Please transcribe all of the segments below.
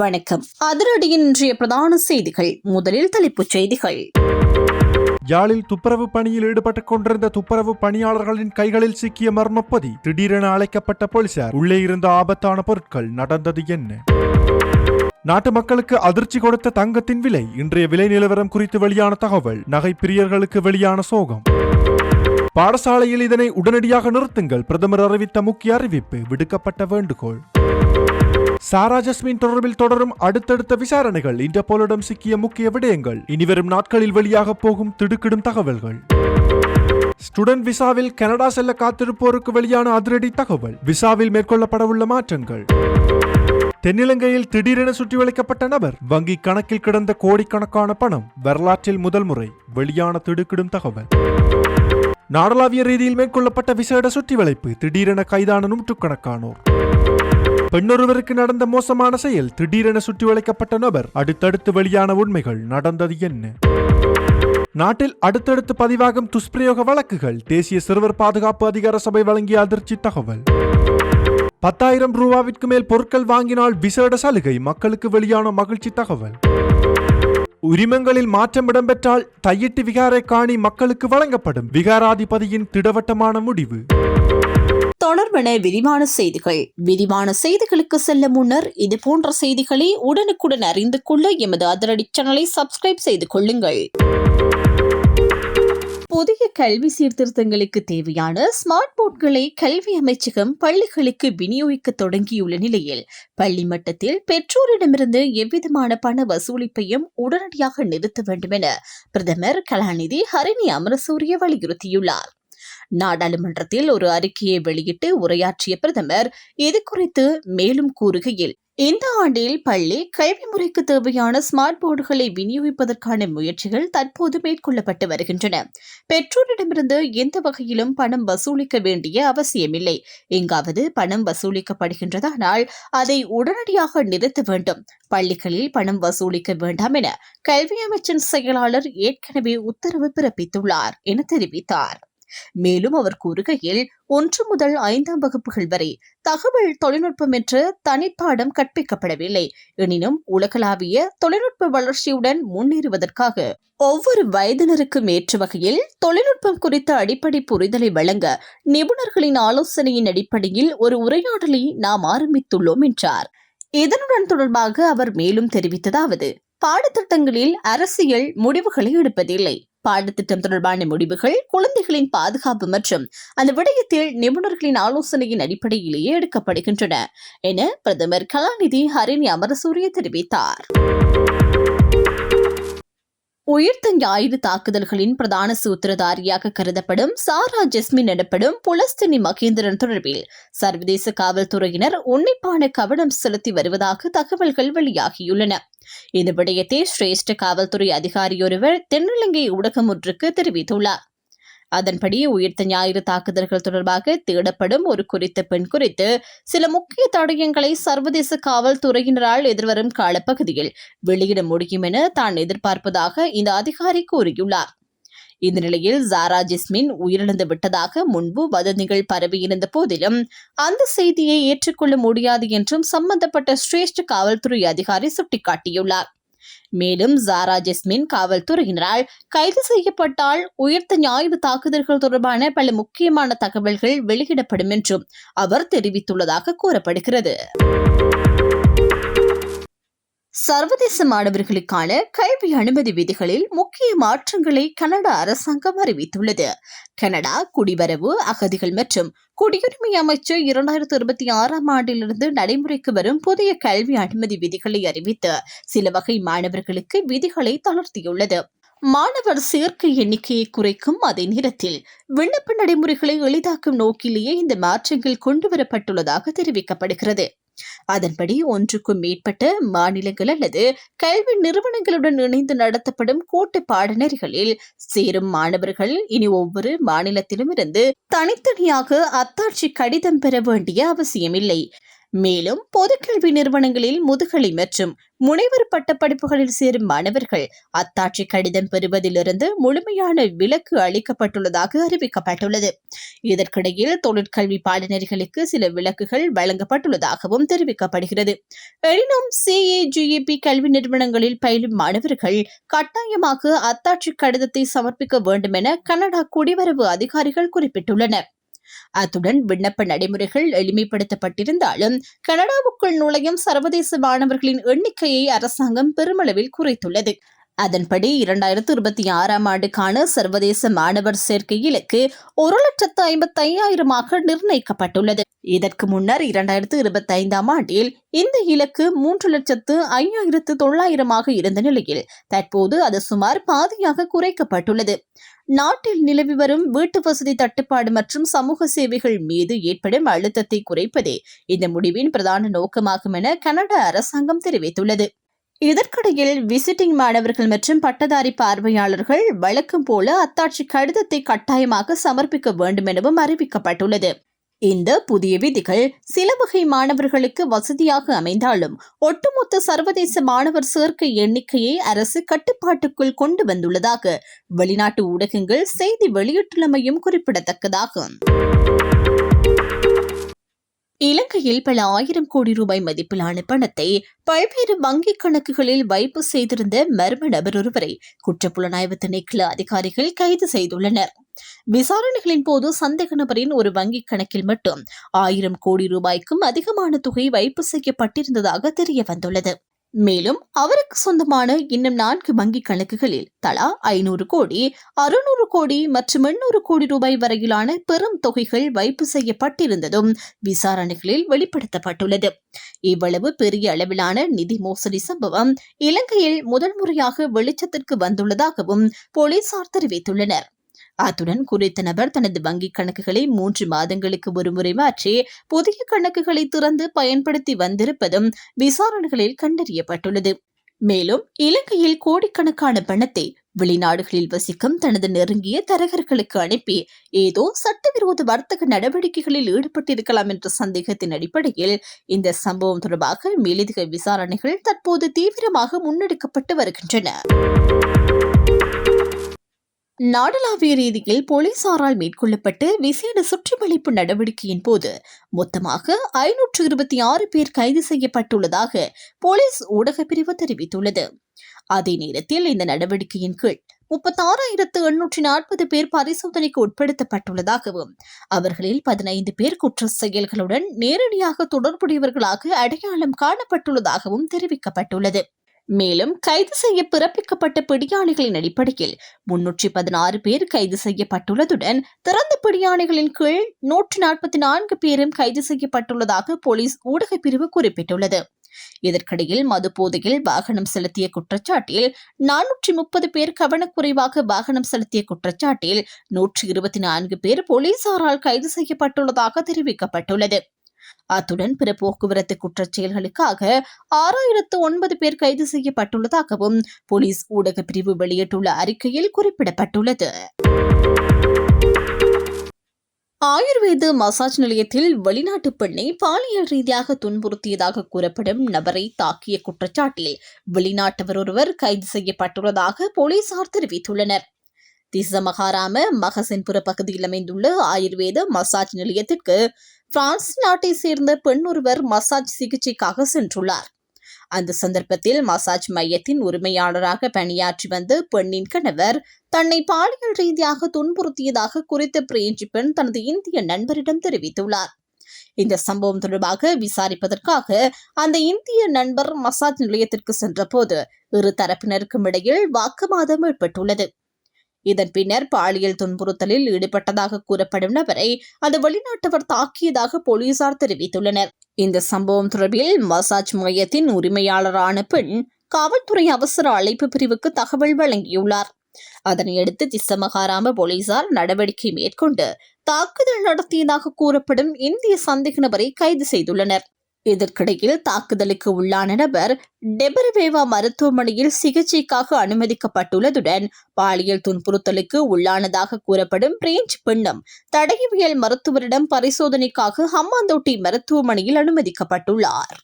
வணக்கம். அதிரடியின் இன்றைய பிரதான செய்திகள். முதலில் தலைப்புச் செய்திகள். யாழில் துப்புரவு பணியில் ஈடுபட்டுக் கொண்டிருந்த துப்புரவு பணியாளர்களின் கைகளில் சிக்கிய மர்மப்பதி. திடீரென அழைக்கப்பட்ட போலீசார். உள்ளே இருந்த ஆபத்தான பொருட்கள். நடந்தது என்ன? நாட்டு மக்களுக்கு அதிர்ச்சி கொடுத்த தங்கத்தின் விலை. இன்றைய விலை நிலவரம் குறித்து வெளியான தகவல். நகை பிரியர்களுக்கு வெளியான சோகம். பாடசாலையில் இதனை உடனடியாக நிறுத்துங்கள். பிரதமர் அறிவித்த முக்கிய அறிவிப்பு. விடுக்கப்பட்ட வேண்டுகோள். சாரா ஜஸ்மின் தொடர்பில் தொடரும் அடுத்தடுத்த விசாரணைகள். இன்டர்போலிடம் சிக்கிய முக்கிய விடயங்கள். இனிவரும் நாட்களில் வெளியாக போகும் திடுக்கிடும் தகவல்கள். ஸ்டூடெண்ட் விசாவில் கனடா செல்ல காத்திருப்போருக்கு வெளியான அதிரடி தகவல். விசாவில் மேற்கொள்ளப்படவுள்ள மாற்றங்கள். தென்னிலங்கையில் திடீரென சுற்றி வளைக்கப்பட்ட நபர். வங்கி கணக்கில் கிடந்த கோடிக்கணக்கான பணம். வரலாற்றில் முதல் முறை வெளியான திடுக்கிடும் தகவல். நாடளாவிய ரீதியில் மேற்கொள்ளப்பட்ட விசேட சுற்றி வளைப்பு. திடீரென கைதான நூற்றுக்கணக்கானோர். பெண்ணொருவருக்கு நடந்த மோசமான செயல். திடீரென சுற்றி வளைக்கப்பட்ட நபர். அடுத்தடுத்து வெளியான உண்மைகள். நடந்தது என்ன? நாட்டில் அடுத்தடுத்து பதிவாகும் துஷ்பிரயோக வழக்குகள். தேசிய சிறுவர் பாதுகாப்பு அதிகார சபை வழங்கிய அதிர்ச்சி தகவல். 10,000 ரூபாவிற்கு மேல் பொருட்கள் வாங்கினால் விசேட சலுகை. மக்களுக்கு வெளியான மகிழ்ச்சி தகவல். உரிமங்களில் மாற்றம் இடம்பெற்றால் தையிட்டு விகாரை காணி மக்களுக்கு வழங்கப்படும். விகாராதிபதியின் திடவட்டமான முடிவு. தொடர்பான விரிவான செய்திகள். விரிவான செய்திகளுக்கு செல்ல முன்னர் இது போன்ற செய்திகளை உடனுக்குடன் அறிந்து கொள்ள எமது அதிரடி சேனலை சப்ஸ்கிரைப் செய்து கொள்ளுங்கள். புதிய கல்வி சீர்திருத்தங்களுக்கு தேவையான ஸ்மார்ட் போர்ட்களை கல்வி அமைச்சகம் பள்ளிகளுக்கு விநியோகிக்க தொடங்கியுள்ள நிலையில் பள்ளி மட்டத்தில் பெற்றோரிடமிருந்து எவ்விதமான பண வசூலிப்பையும் உடனடியாக நிறுத்த வேண்டும் என பிரதமர் கலாநிதி ஹரிணி அமரசூரிய வலியுறுத்தியுள்ளார். நாடாளுமன்றத்தில் ஒரு அறிக்கையை வெளியிட்டு உரையாற்றிய பிரதமர் இது குறித்து மேலும் கூறுகையில், இந்த ஆண்டில் பள்ளி கல்வி முறைக்கு தேவையான ஸ்மார்ட் போர்டுகளை விநியோகிப்பதற்கான முயற்சிகள் தற்போது மேற்கொள்ளப்பட்டு வருகின்றன. பெற்றோரிடமிருந்து எந்த வகையிலும் பணம் வசூலிக்க வேண்டிய அவசியமில்லை. எங்காவது பணம் வசூலிக்கப்படுகின்றதானால் அதை உடனடியாக நிறுத்த வேண்டும். பள்ளிகளில் பணம் வசூலிக்க வேண்டாம் என கல்வி அமைச்சின் செயலாளர் ஏற்கனவே உத்தரவு பிறப்பித்துள்ளார் என தெரிவித்தார். மேலும் அவர் கூறுகையில் 1 முதல் 5ஆம் வகுப்புகள் வரை தகவல் தொழில்நுட்பம் என்ற தனிப்பாடம் கற்பிக்கப்படவில்லை. எனினும் உலகளாவிய தொழில்நுட்ப வளர்ச்சியுடன் முன்னேறுவதற்காக ஒவ்வொரு வயதினருக்கும் ஏற்ற வகையில் தொழில்நுட்பம் குறித்த அடிப்படை புரிதலை வழங்க நிபுணர்களின் ஆலோசனையின் அடிப்படையில் ஒரு உரையாடலை நாம் ஆரம்பித்துள்ளோம் என்றார். இதனுடன் தொடர்பாக அவர் மேலும் தெரிவித்ததாவது, பாடத்திட்டங்களில் அரசியல் முடிவுகளை எடுப்பதில்லை. பாடத்திட்டம் தொடர்பான முடிவுகள் குழந்தைகளின் பாதுகாப்பு மற்றும் அந்த விடயத்தில் நிபுணர்களின் ஆலோசனையின் அடிப்படையிலேயே எடுக்கப்படுகின்றன என பிரதமர் கலாநிதி ஹரிணி அமரசூரிய தெரிவித்தார். உயிர்த்த ஞாயிறு தாக்குதல்களின் பிரதான சூத்திரதாரியாக கருதப்படும் சாரா ஜஸ்மின் எனப்படும் புலஸ்தினி மகேந்திரன் தொடர்பில் சர்வதேச காவல்துறையினர் உன்னிப்பான கவனம் செலுத்தி வருவதாக தகவல்கள் வெளியாகியுள்ளன. இந்த விடயத்தை சிரேஷ்ட காவல்துறை அதிகாரியொருவர் தென்னிலங்கை ஊடகம் ஒன்றுக்கு தெரிவித்துள்ளார். அதன்படி உயிர்த்த ஞாயிறு தாக்குதல்கள் தொடர்பாக தேடப்படும் ஒரு குறித்த பெண் குறித்து சில முக்கிய தடயங்களை சர்வதேச காவல்துறையினரால் எதிர்வரும் காலப்பகுதியில் வெளியிட முடியும் என தான் எதிர்பார்ப்பதாக இந்த அதிகாரி கூறியுள்ளார். இந்த நிலையில் சாரா ஜஸ்மின் உயிரிழந்து விட்டதாக முன்பு வதந்திகள் பரவியிருந்த போதிலும் அந்த செய்தியை ஏற்றுக்கொள்ள முடியாது என்றும் சம்பந்தப்பட்ட சிரேஷ்ட காவல்துறை அதிகாரி சுட்டிக்காட்டியுள்ளார். மேலும் சாரா ஜஸ்மின் காவல்துறையினரால் கைது செய்யப்பட்டால் உயிர்த்த ஞாயிறு தாக்குதல்கள் தொடர்பான பல முக்கியமான தகவல்கள் வெளியிடப்படும் என்றும் அவர் தெரிவித்துள்ளதாக கூறப்படுகிறது. சர்வதேச மாணவர்களுக்கான கல்வி அனுமதி விதிகளில் முக்கிய மாற்றங்களை கனடா அரசாங்கம் அறிவித்துள்ளது. கனடா குடிவரவு, அகதிகள் மற்றும் குடியுரிமை அமைச்சு 2026ஆம் ஆண்டிலிருந்து நடைமுறைக்கு வரும் புதிய கல்வி அனுமதி விதிகளை அறிவித்து சில வகை மாணவர்களுக்கு விதிகளை தளர்த்தியுள்ளது. மாணவர் சேர்க்கை எண்ணிக்கையை குறைக்கும் அதே நேரத்தில் விண்ணப்ப நடைமுறைகளை எளிதாக்கும் நோக்கிலேயே இந்த மாற்றங்கள் கொண்டுவரப்பட்டுள்ளதாக தெரிவிக்கப்படுகிறது. அதன்படி ஒன்றுக்கும் மேற்பட்ட மாநிலங்கள் அல்லது கல்வி நிறுவனங்களுடன் இணைந்து நடத்தப்படும் கூட்டு பாடநெறிகளில் சேரும் மாணவர்கள் இனி ஒவ்வொரு மாநிலத்திலும் இருந்து தனித்தனியாக அத்தாட்சி கடிதம் பெற வேண்டிய அவசியமில்லை. மேலும் பொதுக்கல்வி நிறுவனங்களில் முதுகலை மற்றும் முனைவர் பட்ட படிப்புகளில் சேரும் மாணவர்கள் அத்தாட்சி கடிதம் பெறுவதிலிருந்து முழுமையான விலக்கு அளிக்கப்பட்டுள்ளதாக அறிவிக்கப்பட்டுள்ளது. இதற்கிடையில் தொழிற்கல்வி பாடநெறிகளுக்கு சில விலக்குகள் வழங்கப்பட்டுள்ளதாகவும் தெரிவிக்கப்படுகிறது. எனினும் CAGEP கல்வி நிறுவனங்களில் பயிலும் மாணவர்கள் கட்டாயமாக அத்தாட்சி கடிதத்தை சமர்ப்பிக்க வேண்டும் என கனடா குடிவரவு அதிகாரிகள் குறிப்பிட்டுள்ளனர். அத்துடன் விண்ணப்ப நடைமுறைகள் எளிமைப்படுத்தப்பட்டிருந்தாலும் கனடாவுக்குள் நுழையும் சர்வதேச மாணவர்களின் எண்ணிக்கையை அரசாங்கம் பெருமளவில் குறைத்துள்ளது. அதன்படி 2026 ஆண்டுக்கான சர்வதேச மாணவர் சேர்க்கை இலக்கு 1,55,000 நிர்ணயிக்கப்பட்டுள்ளது. இதற்கு முன்னர் 2025 ஆண்டில் இந்த இலக்கு 3,05,900 இருந்த நிலையில் தற்போது அது சுமார் பாதியாக குறைக்கப்பட்டுள்ளது. நாட்டில் நிலவி வரும் வீட்டு வசதி தட்டுப்பாடு மற்றும் சமூக சேவைகள் மீது ஏற்படும் அழுத்தத்தை குறைப்பதே இந்த முடிவின் பிரதான நோக்கமாகும் என கனடா அரசாங்கம் தெரிவித்துள்ளது. இதற்கிடையில் விசிட்டிங் மாணவர்கள் மற்றும் பட்டதாரி பார்வையாளர்கள் வழக்கம் போல அத்தாட்சி கடிதத்தை கட்டாயமாக சமர்ப்பிக்க வேண்டும் எனவும் அறிவிக்கப்பட்டுள்ளது. இந்த புதிய விதிகள் சில வகை மாணவர்களுக்கு வசதியாக அமைந்தாலும் ஒட்டுமொத்த சர்வதேச மாணவர் சேர்க்கை எண்ணிக்கையை அரசு கட்டுப்பாட்டுக்குள் கொண்டு வந்துள்ளதாக வெளிநாட்டு ஊடகங்கள் செய்தி வெளியிட்டுள்ளமையும் குறிப்பிடத்தக்கதாகும். இலங்கையில் பல 1000 கோடி ரூபாய் மதிப்பிலான பணத்தை பல்வேறு வங்கிக் கணக்குகளில் வைப்பு செய்திருந்த மர்ம நபர் ஒருவரை குற்றப்புலனாய்வு திணைக்கள அதிகாரிகள் கைது செய்துள்ளனர். விசாரணைகளின் போது சந்தேக நபரின் ஒரு வங்கிக் கணக்கில் மட்டும் 1000 கோடி ரூபாய்க்கும் அதிகமான தொகை வைப்பு செய்யப்பட்டிருந்ததாக தெரிய வந்துள்ளது. மேலும் அவருக்கு சொந்தமான இன்னும் 4 வங்கிக் கணக்குகளில் தலா 500 கோடி, 600 கோடி மற்றும் 800 கோடி ரூபாய் வரையிலான பெரும் தொகைகள் வைப்பு செய்யப்பட்டிருந்ததும் விசாரணைகளில் வெளிப்படுத்தப்பட்டுள்ளது. இவ்வளவு பெரிய அளவிலான நிதி மோசடி சம்பவம் இலங்கையில் முதல் முறையாக வெளிச்சத்திற்கு வந்துள்ளதாகவும் போலீசார் தெரிவித்துள்ளனர். அத்துடன் குறித்த நபர் தனது வங்கிக் கணக்குகளை 3 மாதங்களுக்கு ஒருமுறை மாற்றி புதிய கணக்குகளை திறந்து பயன்படுத்தி வந்திருப்பதும் விசாரணைகளில் கண்டறியப்பட்டுள்ளது. மேலும் இலங்கையில் கோடிக்கணக்கான பணத்தை வெளிநாடுகளில் வசிக்கும் தனது நெருங்கிய தரகர்களுக்கு அனுப்பி ஏதோ சட்டவிரோத வர்த்தக நடவடிக்கைகளில் ஈடுபட்டிருக்கலாம் என்ற சந்தேகத்தின் அடிப்படையில் இந்த சம்பவம் தொடர்பாக மேலதிக விசாரணைகள் தற்போது தீவிரமாக முன்னெடுக்கப்பட்டு வருகின்றன. நாடளாவிய ரீதியில் போலீசாரால் மேற்கொள்ளப்பட்ட விசேட சுற்றிவளைப்பு நடவடிக்கையின் போது மொத்தமாக 526 பேர் கைது செய்யப்பட்டுள்ளதாக போலீஸ் ஊடகப் பிரிவு தெரிவித்துள்ளது. அதே நேரத்தில் இந்த நடவடிக்கையின் கீழ் 36,840 பேர் பரிசோதனைக்கு உட்படுத்தப்பட்டுள்ளதாகவும் அவர்களில் 15 பேர் குற்ற செயல்களுடன் நேரடியாக தொடர்புடையவர்களாக அடையாளம் காணப்பட்டுள்ளதாகவும் தெரிவிக்கப்பட்டுள்ளது. மேலும் கைது செய்ய பிறப்பிக்கப்பட்ட பிடியாணைகளின் அடிப்படையில் 316 பேர் கைது செய்யப்பட்டுள்ளதுடன் திறந்த பிடியாணைகளின் கீழ் 144 பேரும் கைது செய்யப்பட்டுள்ளதாக போலீஸ் ஊடகப் பிரிவு குறிப்பிட்டுள்ளது. இதற்கிடையில் மது போதையில் வாகனம் செலுத்திய குற்றச்சாட்டில் 430 பேர், கவனக்குறைவாக வாகனம் செலுத்திய குற்றச்சாட்டில் 124 பேர் போலீசாரால் கைது செய்யப்பட்டுள்ளதாக தெரிவிக்கப்பட்டுள்ளது. அத்துடன் பிற போக்குவரத்து குற்றச்செயல்களுக்காக 6,009 பேர் கைது செய்யப்பட்டுள்ளதாகவும் போலீஸ் ஊடகப் பிரிவு வெளியிட்டுள்ள அறிக்கையில் குறிப்பிடப்பட்டுள்ளது. ஆயுர்வேத மசாஜ் நிலையத்தில் வெளிநாட்டு பெண்ணை பாலியல் ரீதியாக துன்புறுத்தியதாக கூறப்படும் நபரை தாக்கிய குற்றச்சாட்டில் வெளிநாட்டவர் ஒருவர் கைது செய்யப்பட்டுள்ளதாக போலீசார் தெரிவித்துள்ளனர். திசமகாராம மகசின்புர பகுதியில் அமைந்துள்ள ஆயுர்வேத மசாஜ் நிலையத்திற்கு பிரான்ஸ் நாட்டை சேர்ந்த பெண் ஒருவர் மசாஜ் சிகிச்சைக்காக சென்றுள்ளார். அந்த சந்தர்ப்பத்தில் மசாஜ் மையத்தின் உரிமையாளராக பணியாற்றி வந்த பெண்ணின் கணவர் தன்னை பாலியல் ரீதியாக துன்புறுத்தியதாக குறித்த பிரெஞ்சு பெண் தனது இந்திய நண்பரிடம் தெரிவித்துள்ளார். இந்த சம்பவம் தொடர்பாக விசாரிப்பதற்காக அந்த இந்திய நண்பர் மசாஜ் நிலையத்திற்கு சென்றபோது இரு தரப்பினருக்கும் இடையில் வாக்குவாதம் ஏற்பட்டுள்ளது. இதன் பின்னர் பாலியல் துன்புறுத்தலில் ஈடுபட்டதாக கூறப்படும் நபரை அந்த வெளிநாட்டவர் தாக்கியதாக போலீசார் தெரிவித்துள்ளனர். இந்த சம்பவம் தொடர்பில் மசாஜ் மையத்தின் உரிமையாளரான பெண் காவல்துறை அவசர அழைப்பு பிரிவுக்கு தகவல் வழங்கியுள்ளார். அதனையடுத்து திசமகாராம போலீசார் நடவடிக்கை மேற்கொண்டு தாக்குதல் நடத்தியதாக கூறப்படும் இந்திய சந்தேக நபரை கைது செய்துள்ளனர். இதற்கிடையில் தாக்குதலுக்கு உள்ளான நபர் டெபரவேவா மருத்துவமனையில் சிகிச்சைக்காக அனுமதிக்கப்பட்டுள்ளதுடன் பாலியல் துன்புறுத்தலுக்கு உள்ளானதாக கூறப்படும் பிரெஞ்சு பெண்ணும் தடயவியல் மருத்துவரிடம் பரிசோதனைக்காக ஹம்மாந்தோட்டை மருத்துவமனையில் அனுமதிக்கப்பட்டுள்ளார்.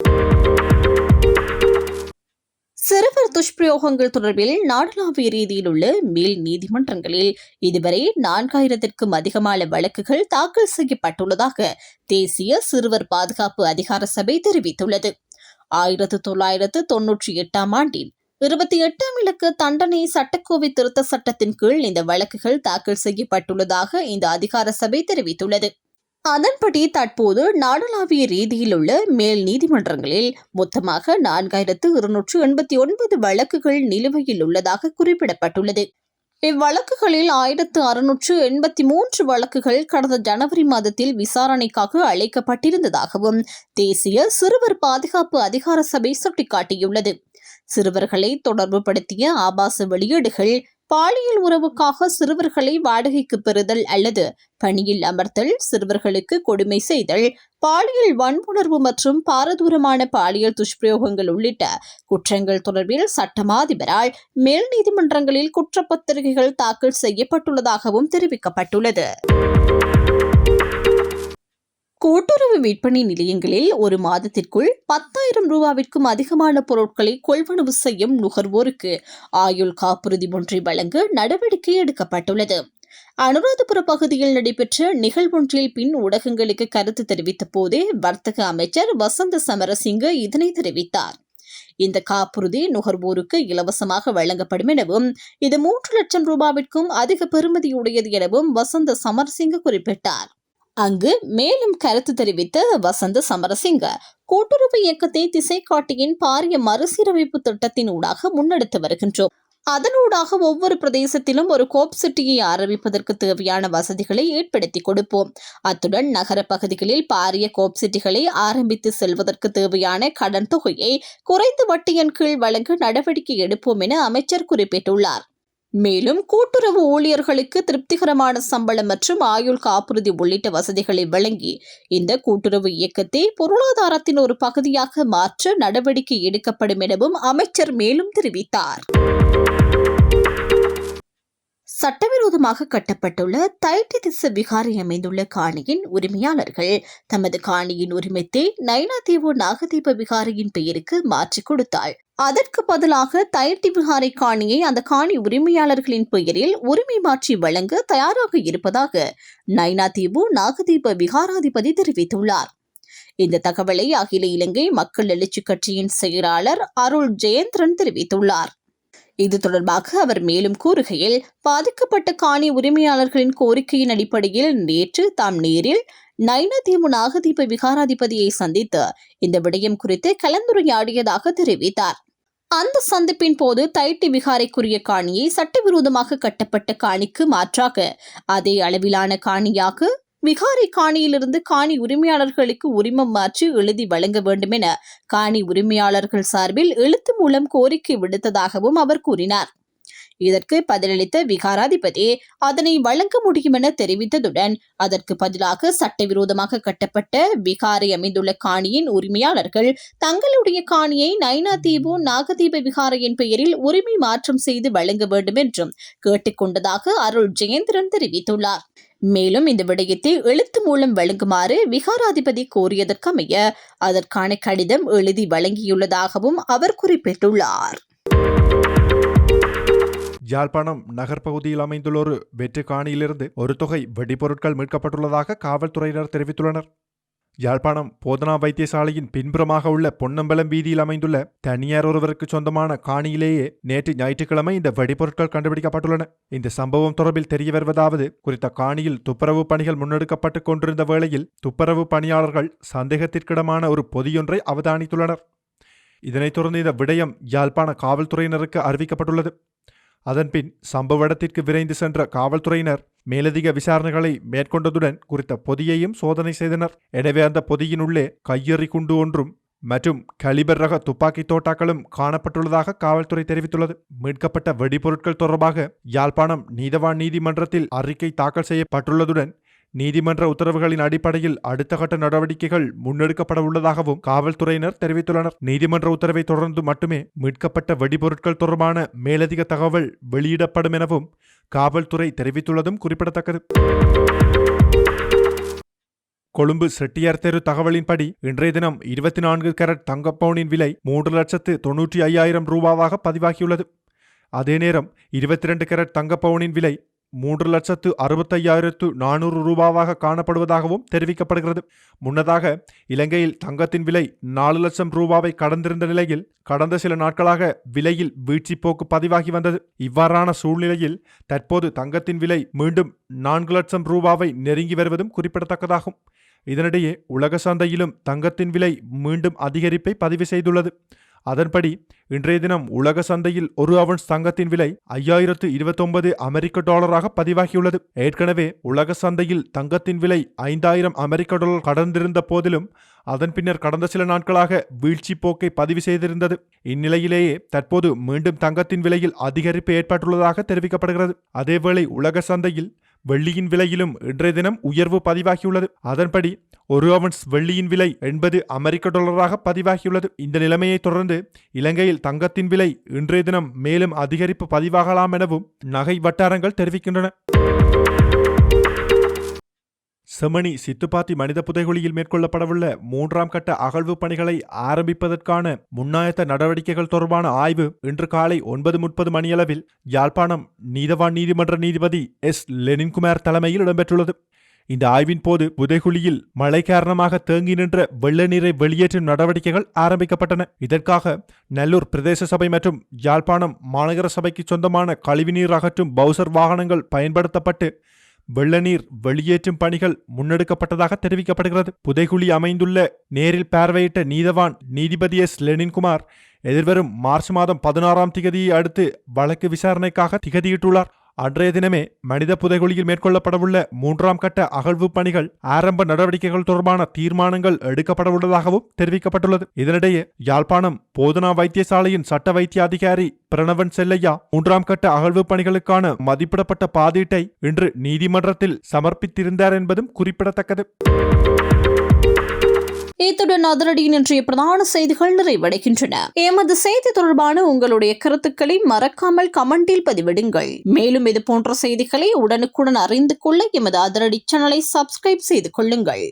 சிறுவர் துஷ்பிரயோகங்கள் தொடர்பில் நாடளாவிய ரீதியில் உள்ள மேல் நீதிமன்றங்களில் இதுவரை 4000க்கும் அதிகமான வழக்குகள் தாக்கல் செய்யப்பட்டுள்ளதாக தேசிய சிறுவர் பாதுகாப்பு அதிகார சபை தெரிவித்துள்ளது. 1998 ஆண்டின் 28ஆம் இலக்க தண்டனை சட்டக்கோவை திருத்த சட்டத்தின் கீழ் இந்த வழக்குகள் தாக்கல் செய்யப்பட்டுள்ளதாக இந்த அதிகார சபை தெரிவித்துள்ளது. அதன்படி தற்போது நாடளாவிய ரீதியில் உள்ள மேல் நீதிமன்றங்களில் மொத்தமாக 4289 வழக்குகள் நிலுவையில் உள்ளதாக குறிப்பிடப்பட்டுள்ளது. இவ்வழக்குகளில் 1683 வழக்குகள் கடந்த ஜனவரி மாதத்தில் விசாரணைக்காக அழைக்கப்பட்டிருந்ததாகவும் தேசிய சிறுவர் பாதுகாப்பு அதிகார சபை சுட்டிக்காட்டியுள்ளது. சிறுவர்களை தொடர்புபடுத்திய ஆபாச வெளியீடுகள், பாலியல் உறவுக்காக சிறுவர்களை வாடகைக்கு பெறுதல் அல்லது பணியில் அமர்த்தல், சிறுவர்களுக்கு கொடுமை செய்தல், பாலியல் வன்புணர்வு மற்றும் பாரதூரமான பாலியல் துஷ்பிரயோகங்கள் உள்ளிட்ட குற்றங்கள் தொடர்பில் சட்டமா அதிபரால் மேல் நீதிமன்றங்களில் குற்றப்பத்திரிகைகள் தாக்கல் செய்யப்பட்டுள்ளதாகவும் தெரிவிக்கப்பட்டுள்ளது. கூட்டுறவு விற்பனை நிலையங்களில் ஒரு மாதத்திற்குள் 10,000 ரூபாவிற்கும் அதிகமான பொருட்களை கொள்வனவு செய்யும் நுகர்வோருக்கு ஆயுள் காப்புறுதி ஒன்றை வழங்க நடவடிக்கை எடுக்கப்பட்டுள்ளது. அனுராதபுர பகுதியில் நடைபெற்ற நிகழ்வொன்றில் பின் ஊடகங்களுக்கு கருத்து தெரிவித்த போதே வர்த்தக அமைச்சர் வசந்த சமரசிங்க இதனை தெரிவித்தார். இந்த காப்புறுதி நுகர்வோருக்கு இலவசமாக வழங்கப்படும் எனவும் இது 3 லட்சம் ரூபாவிற்கும் அதிக பெறுமதியுடையது எனவும் வசந்த சமரசிங்க குறிப்பிட்டார். அங்கு மேலும் கருத்து தெரிவித்த வசந்த சமரசிங்க, கூட்டுறவு இயக்கத்தை திசைகாட்டியின் பாரிய மறுசீரமைப்பு திட்டத்தின் ஊடாக முன்னெடுத்து வருகின்றோம். அதனூடாக ஒவ்வொரு பிரதேசத்திலும் ஒரு கோப் சிட்டியை ஆரம்பிப்பதற்கு தேவையான வசதிகளை ஏற்படுத்தி கொடுப்போம். அத்துடன் நகர பகுதிகளில் பாரிய கோப் சிட்டிகளை ஆரம்பித்து செல்வதற்கு தேவையான கடன் தொகையை குறைந்த வட்டியின் கீழ் வழங்க நடவடிக்கை எடுப்போம் என அமைச்சர் குறிப்பிட்டுள்ளார். மேலும் கூட்டுறவு ஊழியர்களுக்கு திருப்திகரமான சம்பளம் மற்றும் ஆயுள் காப்புறுதி உள்ளிட்ட வசதிகளை வழங்கி இந்த கூட்டுறவு இயக்கத்தை பொருளாதாரத்தின் ஒரு பகுதியாக மாற்ற நடவடிக்கை எடுக்கப்படும் எனவும் அமைச்சர் மேலும் தெரிவித்தார். சட்டவிரோதமாக கட்டப்பட்டுள்ள தைட்டி திஸ்ஸ விகாரை அமைந்துள்ள காணியின் உரிமையாளர்கள் தமது காணியின் உரிமத்தை நைனாதீவு நாகதீப விகாரையின் பெயருக்கு மாற்றிக் கொடுத்தால் அதற்கு பதிலாக தைட்டி விகாரை காணியை அந்த காணி உரிமையாளர்களின் பெயரில் உரிமை மாற்றி வழங்க தயாராக இருப்பதாக நைனாதீவு நாகதீப விகாராதிபதி தெரிவித்துள்ளார். இந்த தகவலை அகில இலங்கை மக்கள் எழுச்சி கட்சியின் செயலாளர் அருள் ஜெயந்திரன் தெரிவித்துள்ளார். இது தொடர்பாக அவர் மேலும் கூறுகையில், பாதிக்கப்பட்ட காணி உரிமையாளர்களின் கோரிக்கையின் அடிப்படையில் நேற்று தாம் நேரில் நைனாதீவு நாகதீப விகாராதிபதியை சந்தித்து இந்த விடயம் குறித்து கலந்துரையாடியதாக தெரிவித்தார். அந்த சந்திப்பின் போது தைட்டி விகாரைக்குரிய காணியை சட்டவிரோதமாக கட்டப்பட்ட காணிக்கு மாற்றாக அதே அளவிலான காணியாக விகாரை காணியிலிருந்து காணி உரிமையாளர்களுக்கு உரிமம் மாற்றி எழுதி வழங்க வேண்டும் என காணி உரிமையாளர்கள் சார்பில் எழுத்து மூலம் கோரிக்கை விடுத்ததாகவும் அவர் கூறினார். இதற்கு பதிலளித்த விகாராதிபதி அதனை வழங்க முடியும் என தெரிவித்ததுடன் அதற்கு பதிலாக சட்டவிரோதமாக கட்டப்பட்ட விகாரை அமைந்துள்ள காணியின் உரிமையாளர்கள் தங்களுடைய காணியை நைனாதீவு நாகதீப விகாரையின் பெயரில் உரிமை மாற்றம் செய்து வழங்க வேண்டும் என்றும் கேட்டுக்கொண்டதாக அருள் ஜெயந்திரன் தெரிவித்துள்ளார். மேலும் இந்த விடயத்தை எழுத்து மூலம் வழங்குமாறு விகாராதிபதி கோரியதற்கமைய அதற்கான கடிதம் எழுதி வழங்கியுள்ளதாகவும் அவர் குறிப்பிட்டுள்ளார். யாழ்ப்பாணம் நகர்பகுதியில் அமைந்துள்ள ஒரு வெற்று காணியிலிருந்து ஒரு தொகை வெடிபொருட்கள் மீட்கப்பட்டுள்ளதாக காவல்துறையினர் தெரிவித்துள்ளனர். யாழ்ப்பாணம் போதனா வைத்தியசாலையின் பின்புறமாக உள்ள பொன்னம்பலம் வீதியில் அமைந்துள்ள தனியார் ஒருவருக்கு சொந்தமான காணியிலேயே நேற்று ஞாயிற்றுக்கிழமை இந்த வெடிபொருட்கள் கண்டுபிடிக்கப்பட்டுள்ளன. இந்த சம்பவம் தொடர்பில் தெரிய வருவதாவது, குறித்த காணியில் துப்புரவு பணிகள் முன்னெடுக்கப்பட்டுக் கொண்டிருந்த வேளையில் துப்புரவு பணியாளர்கள் சந்தேகத்திற்கிடமான ஒரு பொதியொன்றை அவதானித்துள்ளனர். இதனைத் தொடர்ந்து இந்த விடயம் யாழ்ப்பாண காவல்துறையினருக்கு அறிவிக்கப்பட்டுள்ளது. அதன்பின் சம்பவ இடத்திற்கு விரைந்து சென்ற காவல்துறையினர் மேலதிக விசாரணைகளை மேற்கொண்டதுடன் குறித்த பொதியையும் சோதனை செய்தனர். எனவே அந்த பொதியினுள்ளே கையெறி குண்டு ஒன்றும் மற்றும் கலிபர் ரக துப்பாக்கி தோட்டாக்களும் காணப்பட்டுள்ளதாக காவல்துறை தெரிவித்துள்ளது. மீட்கப்பட்ட வெடிபொருட்கள் தொடர்பாக யாழ்ப்பாணம் நீதவான் நீதிமன்றத்தில் அறிக்கை தாக்கல் செய்யப்பட்டுள்ளதுடன் நீதிமன்ற உத்தரவுகளின் அடிப்படையில் அடுத்த கட்ட நடவடிக்கைகள் முன்னெடுக்கப்பட உள்ளதாகவும் காவல்துறையினர் தெரிவித்துள்ளனர். நீதிமன்ற உத்தரவை தொடர்ந்து மட்டுமே மீட்கப்பட்ட வெடிபொருட்கள் தொடர்பான மேலதிக தகவல் வெளியிடப்படும் எனவும் காவல்துறை தெரிவித்துள்ளதும் குறிப்பிடத்தக்கது. கொழும்பு செட்டியார் தெரு தகவலின்படி இன்றைய தினம் 24 கேரட் தங்கப்பவுனின் விலை 3,95,000 ரூபாவாக பதிவாகியுள்ளது. அதே நேரம் 22 கேரட் தங்கப்பவுனின் விலை 3,65,400 ரூபாவாக காணப்படுவதாகவும் தெரிவிக்கப்படுகிறது. முன்னதாக இலங்கையில் தங்கத்தின் விலை 4 லட்சம் ரூபாவை கடந்திருந்த நிலையில் கடந்த சில நாட்களாக விலையில் வீழ்ச்சி போக்கு பதிவாகி வந்தது. இவ்வாறான சூழ்நிலையில் தற்போது தங்கத்தின் விலை மீண்டும் 4 லட்சம் ரூபாவை நெருங்கி வருவதும் குறிப்பிடத்தக்கதாகும். இதனிடையே உலக சந்தையிலும் தங்கத்தின் விலை மீண்டும் அதிகரிப்பை பதிவு செய்துள்ளது. அதன்படி இன்றைய தினம் உலக சந்தையில் ஒரு அவுன்ஸ் தங்கத்தின் விலை 5,029 அமெரிக்க டாலராக பதிவாகியுள்ளது. ஏற்கனவே உலக சந்தையில் தங்கத்தின் விலை 5,000 அமெரிக்க டாலர் கடந்திருந்த போதிலும் அதன் பின்னர் கடந்த சில நாட்களாக வீழ்ச்சி போக்கை பதிவு செய்திருந்தது. இந்நிலையிலேயே தற்போது மீண்டும் தங்கத்தின் விலையில் அதிகரிப்பு ஏற்பட்டுள்ளதாக தெரிவிக்கப்படுகிறது. அதேவேளை உலக சந்தையில் வெள்ளியின் விலையிலும் இன்றைய தினம் உயர்வு பதிவாகியுள்ளது. அதன்படி ஒரு அவுன்ஸ் வெள்ளியின் விலை 80 அமெரிக்க டாலராக பதிவாகியுள்ளது. இந்த நிலைமையை தொடர்ந்து இலங்கையில் தங்கத்தின் விலை இன்றைய தினம் மேலும் அதிகரிப்பு பதிவாகலாம் எனவும் நகை வட்டாரங்கள் தெரிவிக்கின்றன. செமணி சித்துப்பாத்தி மனித புதைகுழியில் மேற்கொள்ளப்படவுள்ள 3ஆம் கட்ட அகழ்வு பணிகளை ஆரம்பிப்பதற்கான முன்னாயத்த நடவடிக்கைகள் தொடர்பான ஆய்வு இன்று காலை 9:30 மணியளவில் யாழ்ப்பாணம் நீதவான் நீதிமன்ற நீதிபதி எஸ். லெனின்குமார் தலைமையில் இடம்பெற்றுள்ளது. இந்த ஆய்வின் போது புதைகுழியில் மழை காரணமாக தேங்கி நின்ற வெள்ள நீரை வெளியேற்றும் நடவடிக்கைகள் ஆரம்பிக்கப்பட்டன. இதற்காக நல்லூர் பிரதேச சபை மற்றும் யாழ்ப்பாணம் மாநகர சபைக்கு சொந்தமான கழிவுநீர் அகற்றும் பவுசர் வாகனங்கள் பயன்படுத்தப்பட்டு வெள்ள நீர் வெளியேற்றும் பணிகள் முன்னெடுக்கப்பட்டதாக தெரிவிக்கப்படுகிறது. புதைகுழி அமைந்துள்ள நேரில் பார்வையிட்ட நீதவான் நீதிபதி எஸ். லெனின்குமார் எதிர்வரும் மார்ச் மாதம் 16ஆம் திகதியை அடுத்து வழக்கு விசாரணைக்காக திகதியிட்டுள்ளார். அன்றைய தினமே மனித புதைகுழியில் மேற்கொள்ளப்படவுள்ள 3ஆம் கட்ட அகழ்வு பணிகள் ஆரம்ப நடவடிக்கைகள் தொடர்பான தீர்மானங்கள் எடுக்கப்படவுள்ளதாகவும் தெரிவிக்கப்பட்டுள்ளது. இதனிடையே யாழ்ப்பாணம் போதனா வைத்தியசாலையின் சட்ட வைத்திய அதிகாரி பிரணவன் செல்லையா 3ஆம் கட்ட அகழ்வு பணிகளுக்கான மதிப்பிடப்பட்ட பாதீட்டை இன்று நீதிமன்றத்தில் சமர்ப்பித்திருந்தார் என்பதும் குறிப்பிடத்தக்கது. இத்துடன் அதிரடியின் இன்றைய பிரதான செய்திகள் நிறைவடைகின்றன. எமது செய்தி தொடர்பான உங்களுடைய கருத்துக்களை மறக்காமல் கமெண்டில் பதிவிடுங்கள். மேலும் இது போன்ற செய்திகளை உடனுக்குடன் அறிந்து கொள்ள எமது அதிரடி சேனலை சப்ஸ்கிரைப் செய்து கொள்ளுங்கள்.